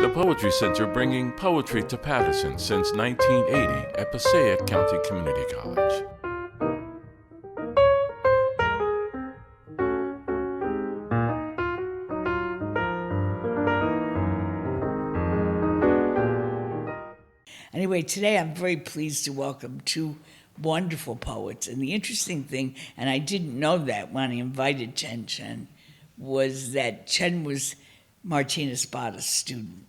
the Poetry Center, bringing poetry to Paterson since 1980 at Passaic County Community College. Anyway, today I'm very pleased to welcome two wonderful poets. And the interesting thing, and I didn't know that when I invited Chen Chen, was that Chen was Martina Spada's student.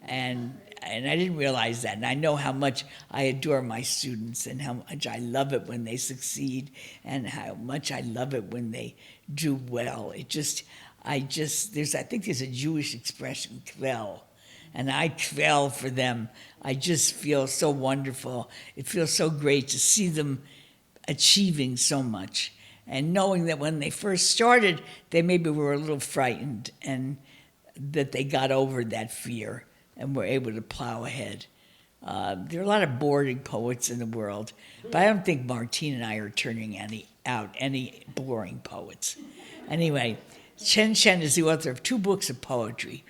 And I didn't realize that. And I know how much I adore my students and how much I love it when they succeed and how much I love it when they do well. I think there's a Jewish expression, kvel. And I kvel for them. I just feel so wonderful. It feels so great to see them achieving so much. And knowing that when they first started, they maybe were a little frightened and that they got over that fear and were able to plow ahead. There are a lot of boring poets in the world, but I don't think Martine and I are turning any boring poets. Anyway, Chen Chen is the author of 2 books of poetry.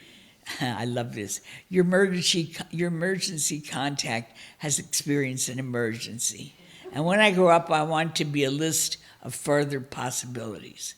I love this. Your emergency contact has experienced an emergency. And when I grow up, I want to be a list of further possibilities,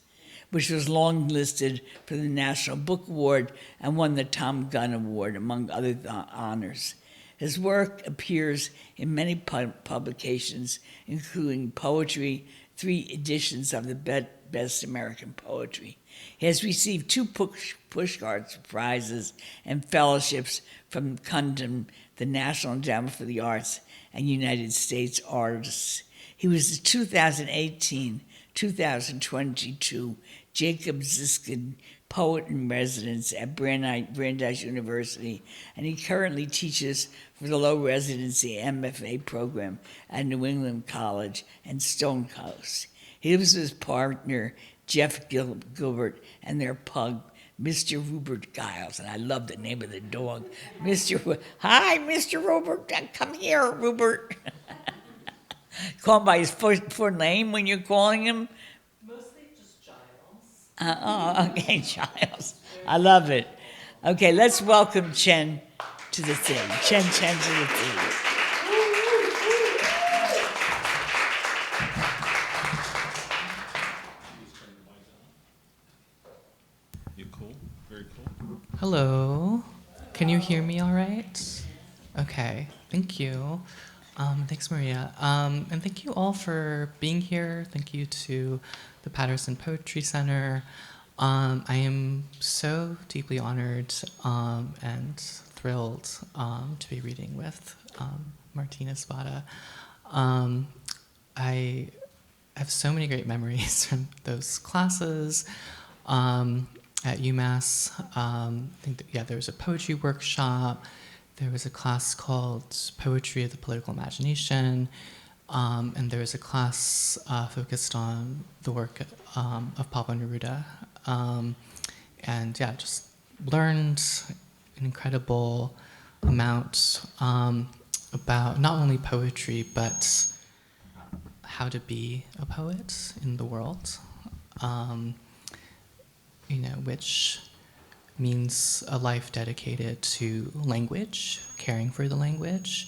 which was long listed for the National Book Award and won the Tom Gunn Award, among other honors. His work appears in many publications, including poetry, 3 editions of the Best American Poetry. He has received 2 Pushcart prizes and fellowships from Cundam, the National Endowment for the Arts, and United States Artists. He was the 2018-2022 Jacob Ziskin Poet in Residence at Brandeis University, and he currently teaches for the low residency MFA program at New England College and Stone Coast. He lives with his partner, Jeff Gilbert, and their pug, Mr. Rupert Giles. And I love the name of the dog. Hi, Mr. Rupert. Come here, Rupert. Call him by his full name when you're calling him? Mostly just Giles. Okay, Giles. I love it. Okay, let's welcome Chen to the thing. Chen to the thing. Hello. Can you hear me all right? Okay, thank you. Thanks, Maria. And thank you all for being here. Thank you to the Paterson Poetry Center. I am so deeply honored and thrilled to be reading with Martina Spada. I have so many great memories from those classes. At UMass, there was a poetry workshop. There was a class called Poetry of the Political Imagination, and there was a class focused on the work of Pablo Neruda. Just learned an incredible amount about not only poetry, but how to be a poet in the world. Which means a life dedicated to language, caring for the language,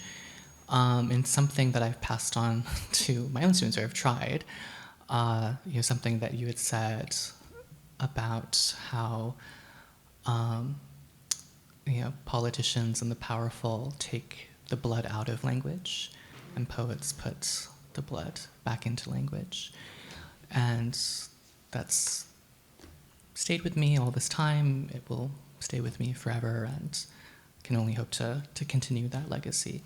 and something that I've passed on to my own students, or I've tried. Something that you had said about how politicians and the powerful take the blood out of language, and poets put the blood back into language, and that's stayed with me all this time. It will stay with me forever, and can only hope to continue that legacy.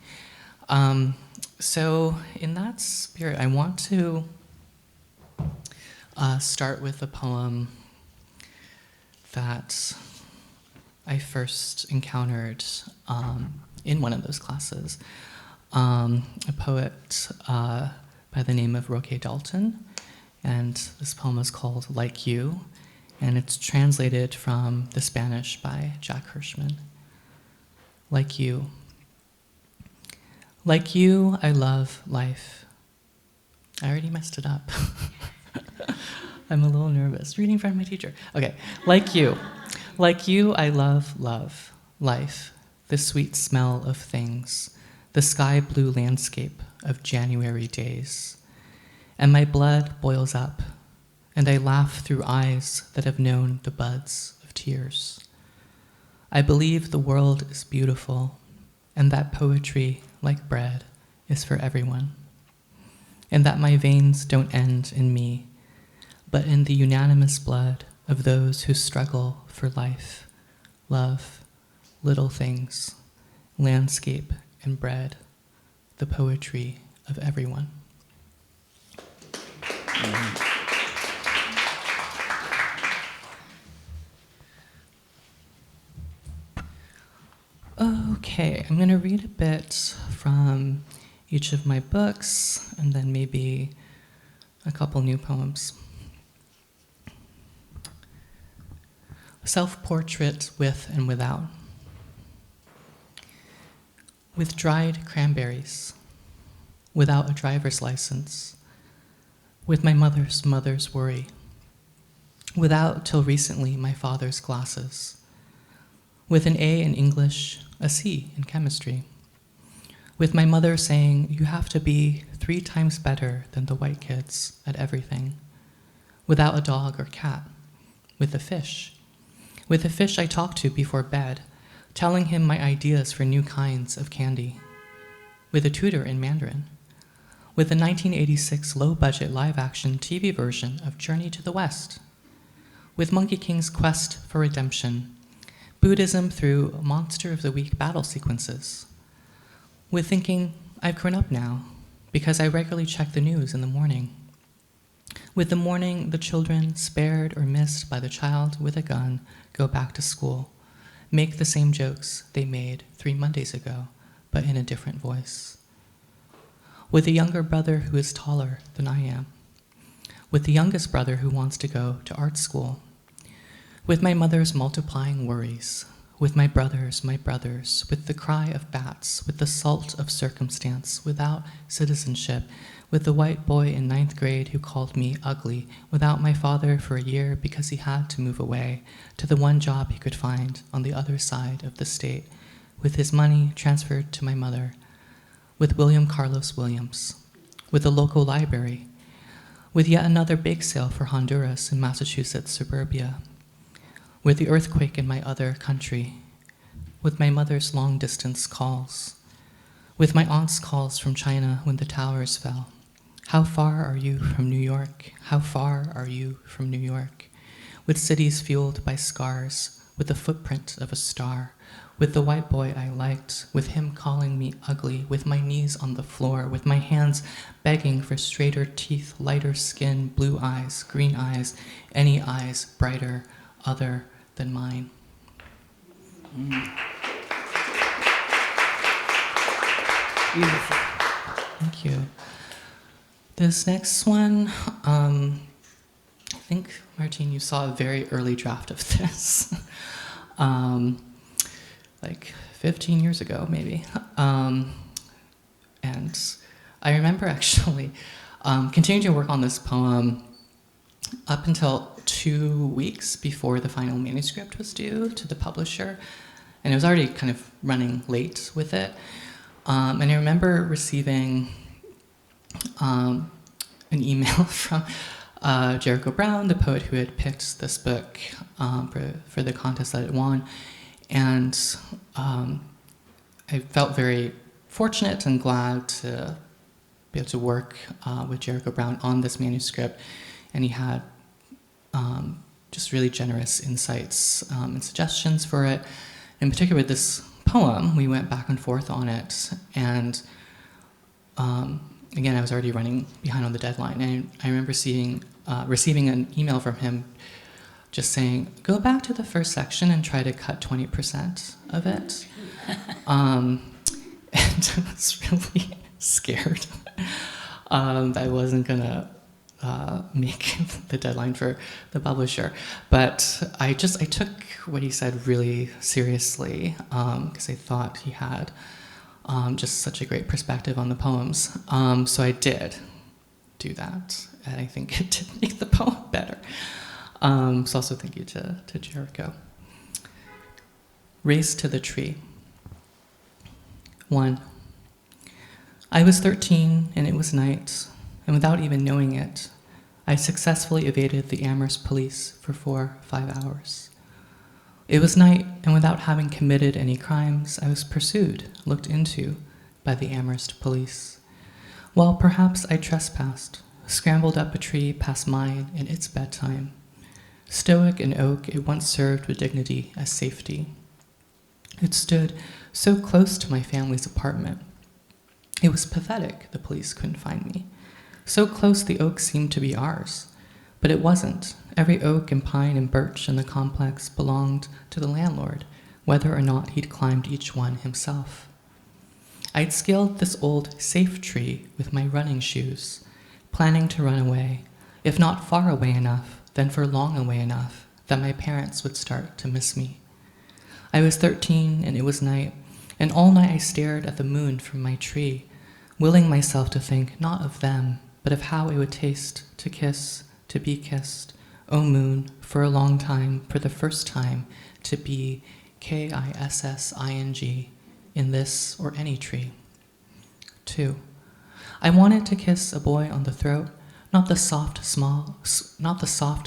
So in that spirit, I want to start with a poem that I first encountered in one of those classes. A poet by the name of Roque Dalton, and this poem is called Like You, and it's translated from the Spanish by Jack Hirschman. Like you. Like you, I love life. I already messed it up. I'm a little nervous. Reading from my teacher. Okay. Like you. Like you, I love love. life, the sweet smell of things, the sky blue landscape of January days. And my blood boils up, and I laugh through eyes that have known the buds of tears. I believe the world is beautiful, and that poetry, like bread, is for everyone. And that my veins don't end in me, but in the unanimous blood of those who struggle for life, love, little things, landscape and bread, the poetry of everyone. Okay, I'm going to read a bit from each of my books and then maybe a couple new poems. Self-portrait with and without. With dried cranberries, without a driver's license, with my mother's worry, without till recently my father's glasses, with an A in English, a C in chemistry, with my mother saying, you have to be 3 times better than the white kids at everything, without a dog or cat, with a fish I talked to before bed, telling him my ideas for new kinds of candy, with a tutor in Mandarin, with the 1986 low-budget live-action TV version of Journey to the West, with Monkey King's quest for redemption, Buddhism through Monster of the Week battle sequences, with thinking, I've grown up now, because I regularly check the news in the morning, with the morning the children spared or missed by the child with a gun go back to school, make the same jokes they made 3 Mondays ago, but in a different voice. With a younger brother who is taller than I am. With the youngest brother who wants to go to art school. With my mother's multiplying worries. With my brothers, with the cry of bats, with the salt of circumstance, without citizenship, with the white boy in 9th grade who called me ugly, without my father for a year because he had to move away to the one job he could find on the other side of the state, with his money transferred to my mother, with William Carlos Williams, with the local library, with yet another bake sale for Honduras in Massachusetts suburbia, with the earthquake in my other country, with my mother's long-distance calls, with my aunt's calls from China when the towers fell. How far are you from New York? How far are you from New York? With cities fueled by scars, with the footprint of a star, with the white boy I liked, with him calling me ugly, with my knees on the floor, with my hands begging for straighter teeth, lighter skin, blue eyes, green eyes, any eyes brighter, other than mine. Beautiful. Thank you. This next one, I think, Martine, you saw a very early draft of this, like 15 years ago, maybe. And I remember actually continuing to work on this poem up until 2 weeks before the final manuscript was due to the publisher. And it was already kind of running late with it. And I remember receiving an email from Jericho Brown, the poet who had picked this book for the contest that it won. And I felt very fortunate and glad to be able to work with Jericho Brown on this manuscript. And he had just really generous insights and suggestions for it. In particular, with this poem, we went back and forth on it. And again, I was already running behind on the deadline. And I remember receiving an email from him just saying, go back to the first section and try to cut 20% of it. And I was really scared that I wasn't going to make the deadline for the publisher. But I took what he said really seriously because I thought he had just such a great perspective on the poems. So I did do that, and I think it did make the poem better. So also thank you to Jericho. Race to the Tree. 1. I was 13 and it was night, and without even knowing it, I successfully evaded the Amherst police for 4 or 5 hours. It was night, and without having committed any crimes, I was pursued, looked into by the Amherst police. While perhaps I trespassed, scrambled up a tree past mine in its bedtime. Stoic and oak, it once served with dignity as safety. It stood so close to my family's apartment. It was pathetic the police couldn't find me. So close the oak seemed to be ours. But it wasn't. Every oak and pine and birch in the complex belonged to the landlord, whether or not he'd climbed each one himself. I'd scaled this old safe tree with my running shoes, planning to run away, if not far away enough, then for long away enough that my parents would start to miss me. I was 13 and it was night, and all night I stared at the moon from my tree, willing myself to think not of them, but of how it would taste to kiss, to be kissed, O moon, for a long time, for the first time, to be KISSING in this or any tree. 2. I wanted to kiss a boy on the throat, not the soft,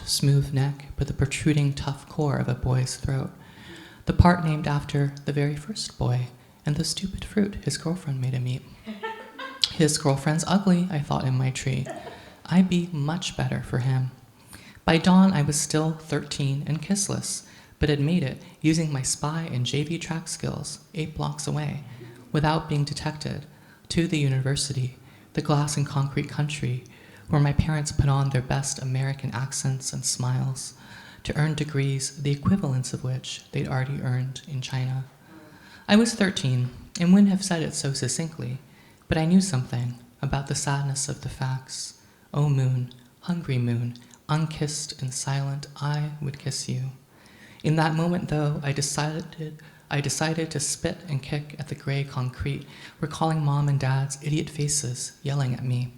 smooth neck, but the protruding, tough core of a boy's throat, the part named after the very first boy and the stupid fruit his girlfriend made him eat. His girlfriend's ugly, I thought in my tree. I'd be much better for him. By dawn, I was still 13 and kissless, but had made it using my spy and JV track skills 8 blocks away, without being detected, to the university, the glass and concrete country, where my parents put on their best American accents and smiles to earn degrees, the equivalents of which they'd already earned in China. I was 13 and wouldn't have said it so succinctly, but I knew something about the sadness of the facts. O moon, hungry moon, unkissed and silent, I would kiss you. In that moment, though, I decided to spit and kick at the gray concrete, recalling mom and dad's idiot faces yelling at me.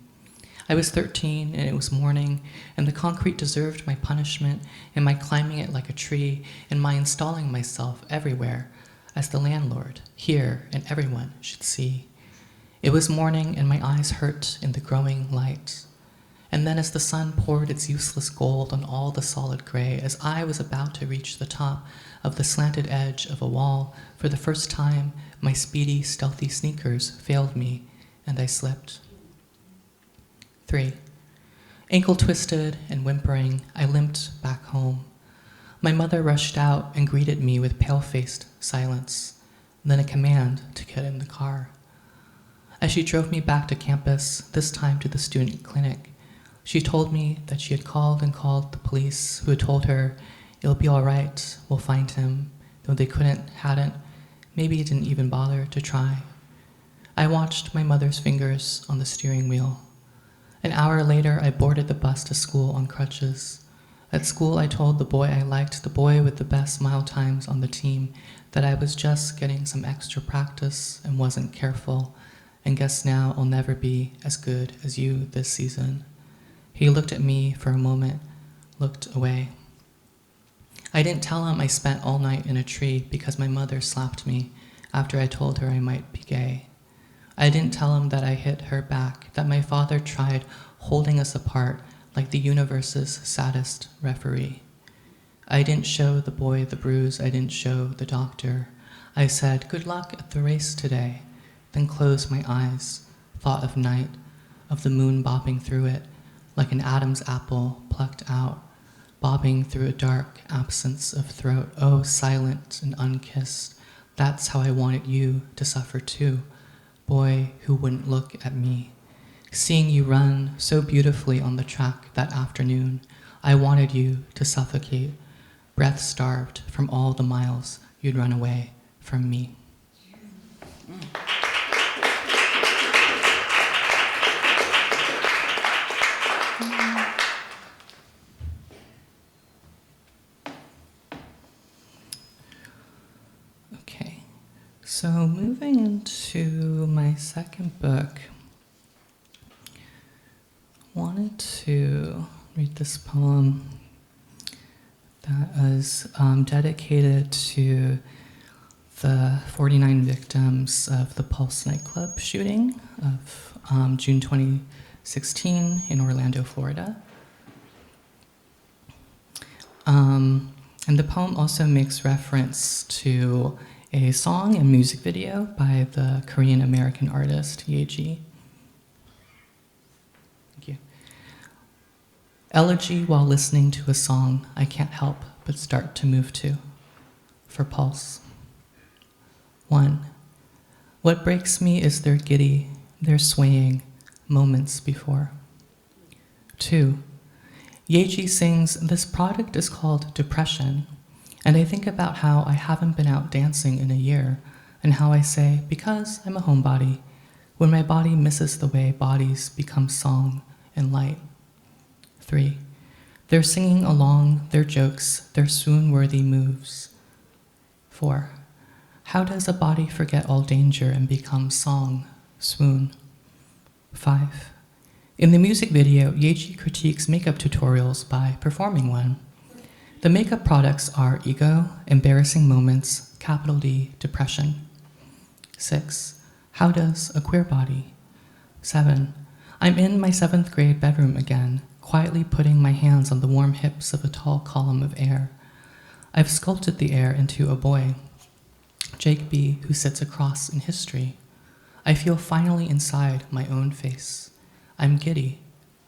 I was 13 and it was morning, and the concrete deserved my punishment, and my climbing it like a tree, and my installing myself everywhere as the landlord, here, and everyone should see. It was morning and my eyes hurt in the growing light. And then as the sun poured its useless gold on all the solid gray, as I was about to reach the top of the slanted edge of a wall, for the first time, my speedy, stealthy sneakers failed me, and I slipped. 3. Ankle twisted and whimpering, I limped back home. My mother rushed out and greeted me with pale-faced silence, then a command to get in the car. As she drove me back to campus, this time to the student clinic, she told me that she had called and called the police, who had told her, "It'll be all right, we'll find him," though they hadn't, maybe didn't even bother to try. I watched my mother's fingers on the steering wheel. An hour later, I boarded the bus to school on crutches. At school, I told the boy I liked, the boy with the best mile times on the team, that I was just getting some extra practice and wasn't careful, and guess now I'll never be as good as you this season. He looked at me for a moment, looked away. I didn't tell him I spent all night in a tree because my mother slapped me after I told her I might be gay. I didn't tell him that I hit her back, that my father tried holding us apart like the universe's saddest referee. I didn't show the boy the bruise, I didn't show the doctor. I said, "Good luck at the race today," then closed my eyes, thought of night, of the moon bobbing through it, like an Adam's apple plucked out, bobbing through a dark absence of throat. Oh, silent and unkissed, that's how I wanted you to suffer too, boy who wouldn't look at me. Seeing you run so beautifully on the track that afternoon, I wanted you to suffocate, breath starved from all the miles you'd run away from me. Okay, so moving into my second book, I wanted to read this poem that is dedicated to the 49 victims of the Pulse nightclub shooting of June 2016 in Orlando, Florida. And the poem also makes reference to a song and music video by the Korean-American artist Yeji. Thank you. Elegy while listening to a song I can't help but start to move to. For Pulse. 1. What breaks me is their giddy, their swaying moments before. 2. Yeji sings, this product is called depression, and I think about how I haven't been out dancing in a year, and how I say, because I'm a homebody, when my body misses the way bodies become song and light. 3. They're singing along, their jokes, their swoon-worthy moves. 4. How does a body forget all danger and become song, swoon? 5. In the music video, Yeji critiques makeup tutorials by performing one. The makeup products are ego, embarrassing moments, capital D, depression. 6. How does a queer body? 7. I'm in my 7th grade bedroom again, quietly putting my hands on the warm hips of a tall column of air. I've sculpted the air into a boy, Jake B., who sits across in history. I feel finally inside my own face. I'm giddy,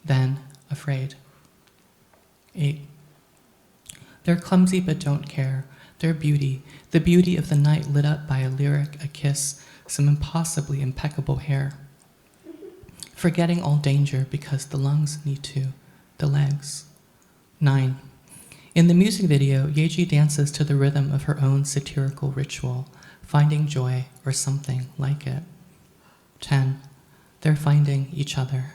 then afraid. 8. They're clumsy but don't care. Their beauty, the beauty of the night lit up by a lyric, a kiss, some impossibly impeccable hair. Forgetting all danger because the lungs need to, the legs. 9. In the music video, Yeji dances to the rhythm of her own satirical ritual, finding joy or something like it. 10. They're finding each other.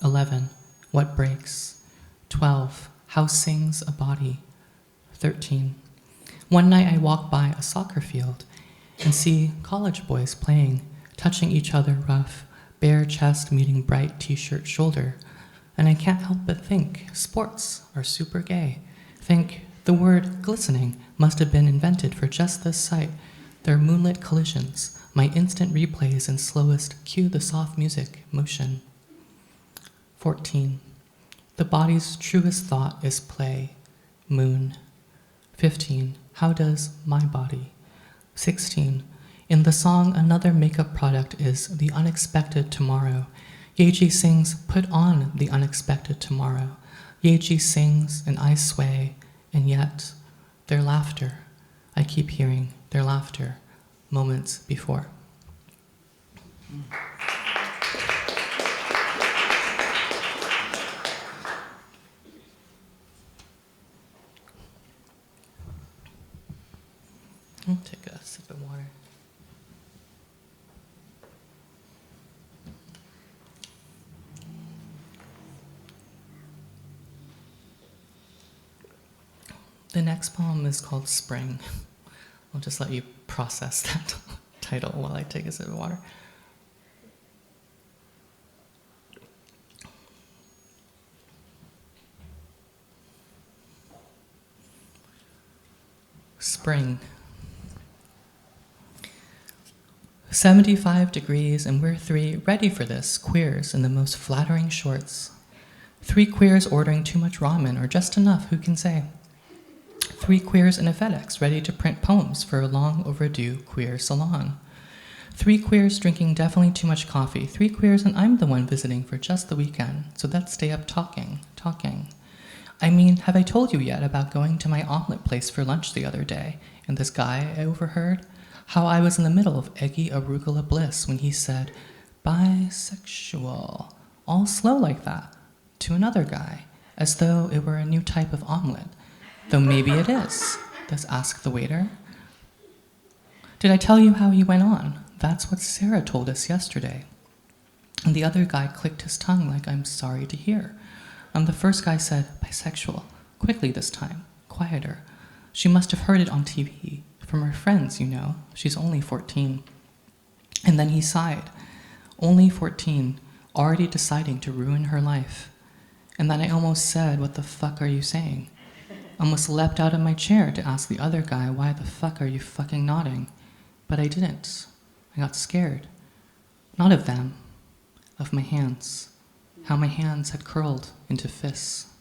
11. What breaks? 12. How sings a body? 13. One night I walk by a soccer field and see college boys playing, touching each other rough, bare chest meeting bright t-shirt shoulder, and I can't help but think sports are super gay. Think the word glistening must have been invented for just this sight. Their moonlit collisions, my instant replays and slowest cue the soft music motion. 14. The body's truest thought is play, moon. 15. How does my body? 16. In the song, another makeup product is the unexpected tomorrow. Yeji sings, put on the unexpected tomorrow. Yeji sings and I sway, and yet their laughter, I keep hearing their laughter moments before. I'll take a sip of water. The next poem is called Spring. I'll just let you process that title while I take a sip of water. Spring. 75 degrees and we're 3 ready for this, queers in the most flattering shorts. 3 queers ordering too much ramen or just enough, who can say? 3 queers in a FedEx ready to print poems for a long overdue queer salon. 3 queers drinking definitely too much coffee. 3 queers and I'm the one visiting for just the weekend, so let's stay up talking. I mean, have I told you yet about going to my omelet place for lunch the other day, and this guy I overheard? How I was in the middle of eggy arugula bliss when he said, bisexual, all slow like that, to another guy, as though it were a new type of omelet. Though maybe it is. Let's ask the waiter. Did I tell you how he went on? That's what Sarah told us yesterday. And the other guy clicked his tongue like I'm sorry to hear. And the first guy said, bisexual, quickly this time, quieter. She must have heard it on TV, from her friends, you know. She's only 14. And then he sighed. Only 14, already deciding to ruin her life. And then I almost said, what the fuck are you saying? Almost leapt out of my chair to ask the other guy, why the fuck are you fucking nodding? but I didn't. I got scared. Not of them, of my hands, how my hands had curled into fists.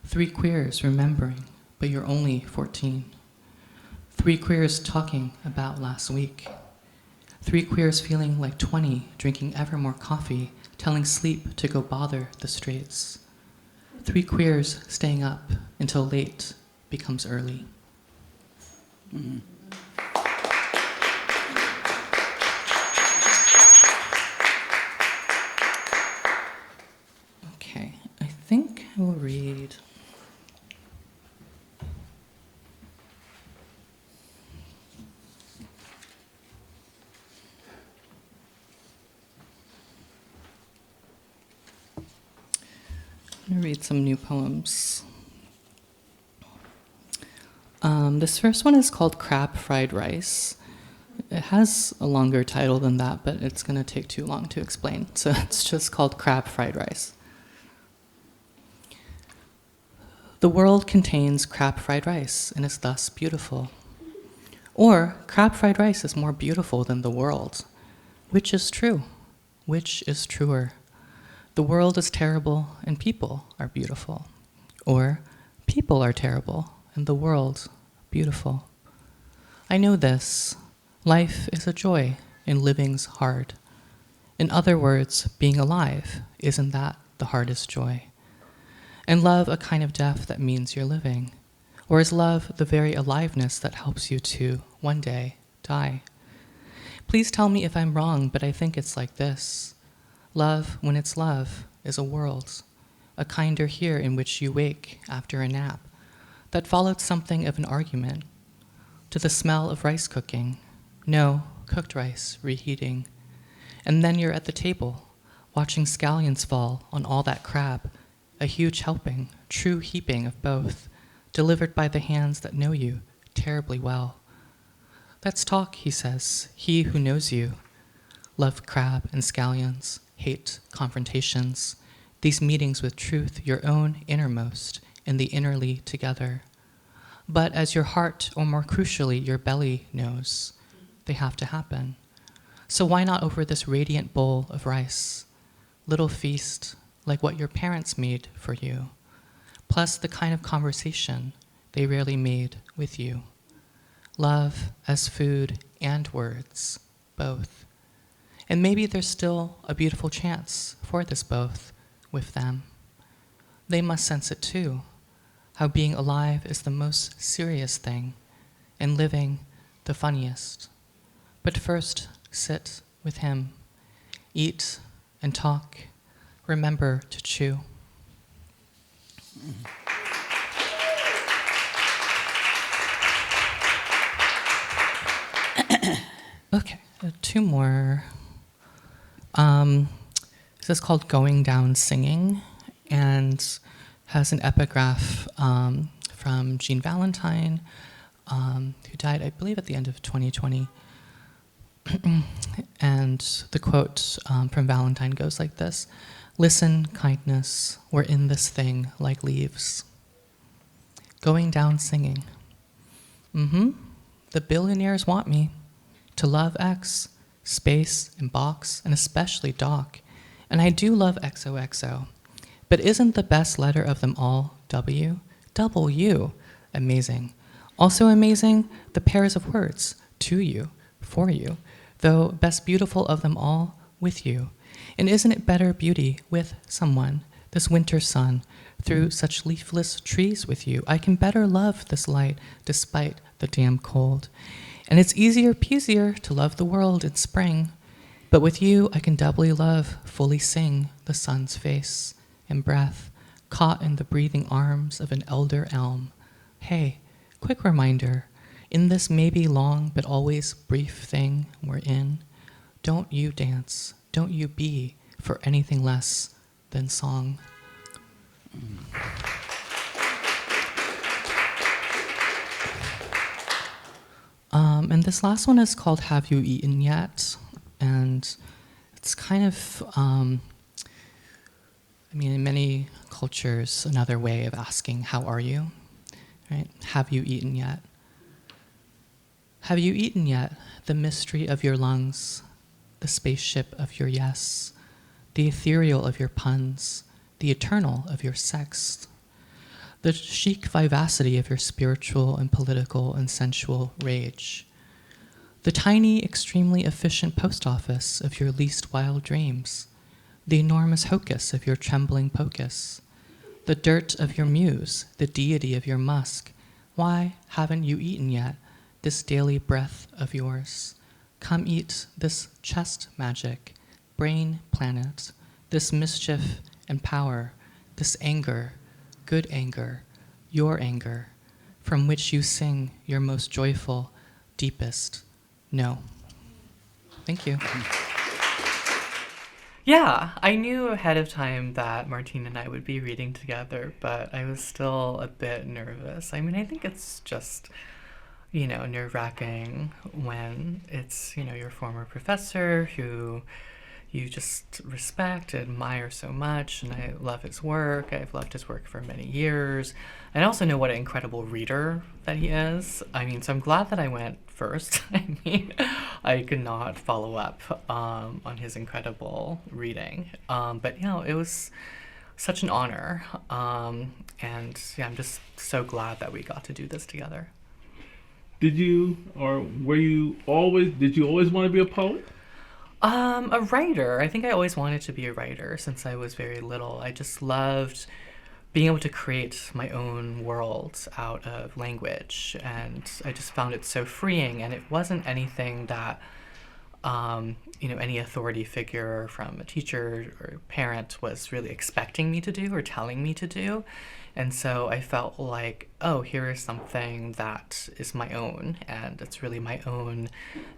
3 queers remembering, but you're only 14. 3 queers talking about last week. 3 queers feeling like 20, drinking ever more coffee, telling sleep to go bother the streets. 3 queers staying up until late becomes early. Mm-hmm. Okay, I think I will read. I'm going to read some new poems. This first one is called Crab Fried Rice. It has a longer title than that, but it's going to take too long to explain. So it's just called Crab Fried Rice. The world contains crab fried rice and is thus beautiful. Or crab fried rice is more beautiful than the world. Which is true? Which is truer? The world is terrible and people are beautiful. Or people are terrible and the world beautiful. I know this. Life is a joy and living's hard. In other words, being alive, isn't that the hardest joy? And love a kind of death that means you're living? Or is love the very aliveness that helps you to, one day, die? Please tell me if I'm wrong, but I think it's like this. Love, when it's love, is a world, a kinder here in which you wake after a nap, that followed something of an argument, to the smell of rice cooking, no, cooked rice reheating, and then you're at the table, watching scallions fall on all that crab, a huge helping, true heaping of both, delivered by the hands that know you terribly well. Let's talk, he says, he who knows you. Love crab and scallions, hate confrontations, these meetings with truth, your own innermost, and the innerly together. But as your heart, or more crucially, your belly knows, they have to happen. So why not over this radiant bowl of rice? Little feast, like what your parents made for you, plus the kind of conversation they rarely made with you. Love as food and words, both. And maybe there's still a beautiful chance for this both with them. They must sense it too, how being alive is the most serious thing, and living the funniest. But first, sit with him, eat and talk, remember to chew. Okay, 2 more. This is called Going Down Singing, and has an epigraph from Jean Valentine, who died, I believe, at the end of 2020. And the quote from Valentine goes like this: "Listen, kindness, we're in this thing like leaves." Going down singing. The billionaires want me to love X, space and box, and especially Doc. And I do love XOXO. But isn't the best letter of them all W? W. Amazing. Also amazing, the pairs of words, to you, for you, though best beautiful of them all, with you. And isn't it better beauty with someone, this winter sun, through such leafless trees with you? I can better love this light despite the damn cold. And it's easier peasier to love the world in spring. But with you I can doubly love, fully sing the sun's face and breath, caught in the breathing arms of an elder elm. Hey, quick reminder, in this maybe long but always brief thing we're in, don't you dance, don't you be for anything less than song. And this last one is called Have You Eaten Yet? And it's kind of, in many cultures, another way of asking, how are you? Right? Have you eaten yet? Have you eaten yet the mystery of your lungs, the spaceship of your yes, the ethereal of your puns, the eternal of your sex, the chic vivacity of your spiritual and political and sensual rage, the tiny, extremely efficient post office of your least wild dreams, the enormous hocus of your trembling pocus, the dirt of your muse, the deity of your musk? Why haven't you eaten yet this daily breath of yours? Come eat this chest magic, brain planet, this mischief and power, this anger, good anger, your anger, from which you sing your most joyful, deepest no. Thank you. Yeah, I knew ahead of time that Martine and I would be reading together, but I was still a bit nervous. I mean, I think it's just, nerve-wracking when it's, your former professor who you just respect, admire so much, and I love his work. I've loved his work for many years. And I also know what an incredible reader that he is. I mean, so I'm glad that I went first. I mean, I could not follow up on his incredible reading. But, it was such an honor. And yeah, I'm just so glad that we got to do this together. Did you always want to be a poet? A writer. I think I always wanted to be a writer since I was very little. I just loved being able to create my own world out of language, and I just found it so freeing. And it wasn't anything that, any authority figure from a teacher or parent was really expecting me to do or telling me to do. And so I felt like, oh, here is something that is my own, and it's really my own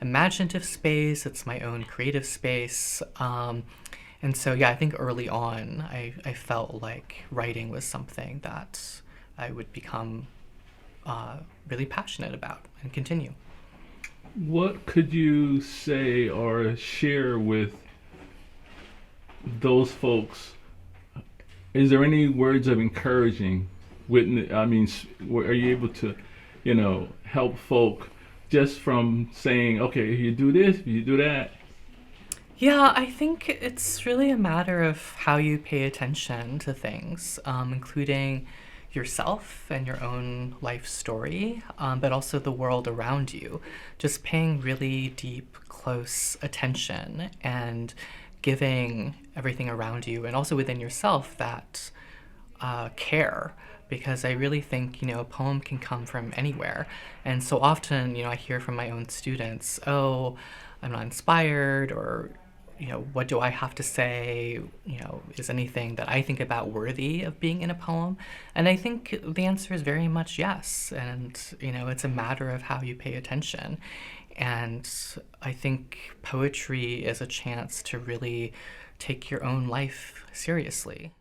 imaginative space, it's my own creative space. And so, yeah, I think early on, I felt like writing was something that I would become really passionate about and continue. What could you say or share with those folks? Is there any words of encouraging? Are you able to, help folk just from saying, okay, you do this, you do that? Yeah, I think it's really a matter of how you pay attention to things, including yourself and your own life story, but also the world around you. Just paying really deep, close attention and giving everything around you and also within yourself that care, because I really think, a poem can come from anywhere. And so often, I hear from my own students, oh, I'm not inspired, or, what do I have to say? Is anything that I think about worthy of being in a poem? And I think the answer is very much yes. And, it's a matter of how you pay attention. And I think poetry is a chance to really take your own life seriously.